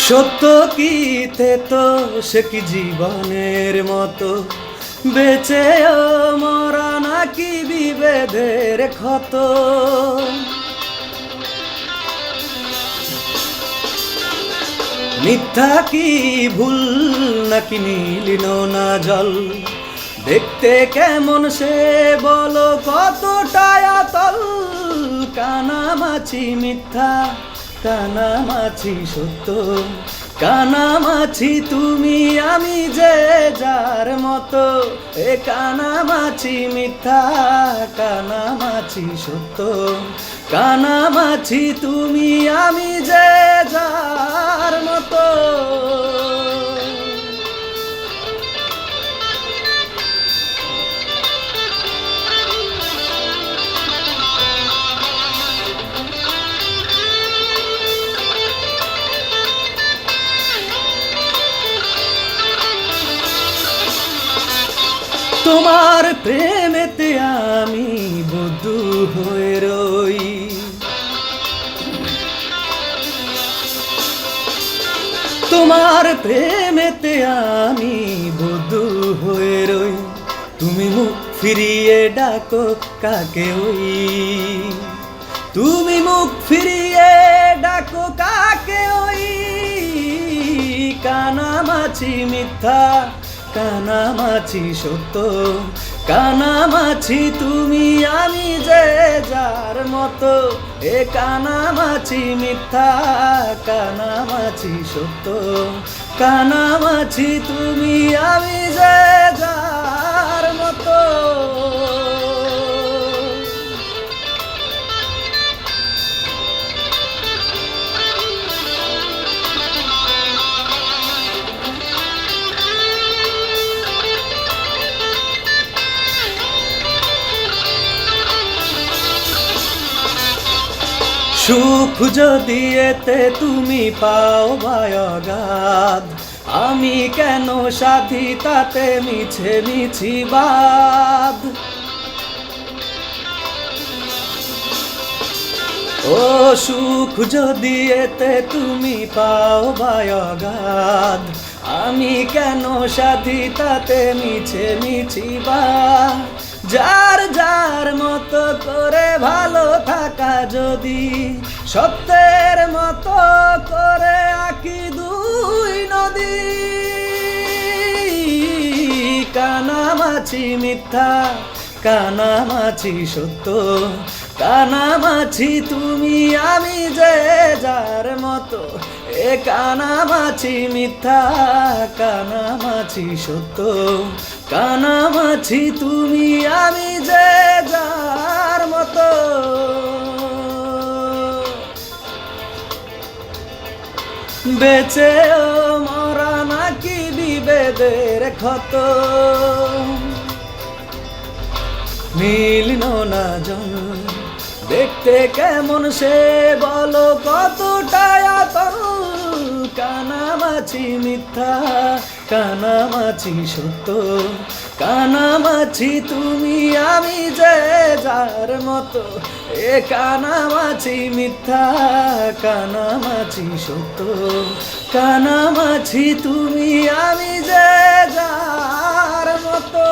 সত্য কিতে তো সে কি জীবনের মতো বেঁচে মরা নাকি বিভেদের ক্ষত। মিথ্যা কি ভুল নাকি নীল না জল, দেখতে কেমন সে বলো কতটা আতল। কানামাছি মিথ্যা কানামাছি সত্য, কানামাছি তুমি আমি যে যার মতো। এ কানামাছি মিথ্যা কানামাছি সত্য, কানামাছি তুমি আমি যে যার মতো। তোমার প্রেমেতে আমি বদ্ধ হয়ে রই, তোমার প্রেমেতে আমি বদ্ধ হয়ে রই। তুমি মুখ ফিরিয়ে ডাকো কাকে ওই, তুমি মুখ ফিরিয়ে ডাকো কাকে ওই। কানামাছি মিথ্যা কানামাছি সত্য, কানামাছি তুমি আমি যে যার মতো। এ কানামাছি মিথ্যা কানামাছি সত্য, কানামাছি তুমি আমি যে যার মতো। সুখ যদি এতে তুমি পাও বায়গাদ, আমি কেন সাধি তাতে মিছে মিছি বাদ। ও সুখ যদি এতে তুমি পাও বায়গাদ, আমি কেন সাধি তাতে মিছে মিছি বাদ। যার যার মতো করে ভালো থাকা যদি সত্যের মতো করে আঁকি দুই নদী। কানামাছি মিথ্যা কানামাছি সত্য, কানামাছি তুমি আমি যে যার মতো। এ কানামাছি মিথ্যা কানামাছি সত্য, কানামাছি তুমি আমি যে যার মতো। বেঁচে মরা নাকি বিভেদের ক্ষত, মিলন না জন দেখতে কেমন সে বলো কতটা আতল। কানামাছি মিথ্যা কানামাছি সত্য, কানামাছি তুমি আমি যে যার মতো। এ কানামাছি মিথ্যা কানামাছি সত্য, কানামাছি তুমি আমি যে যার মতো।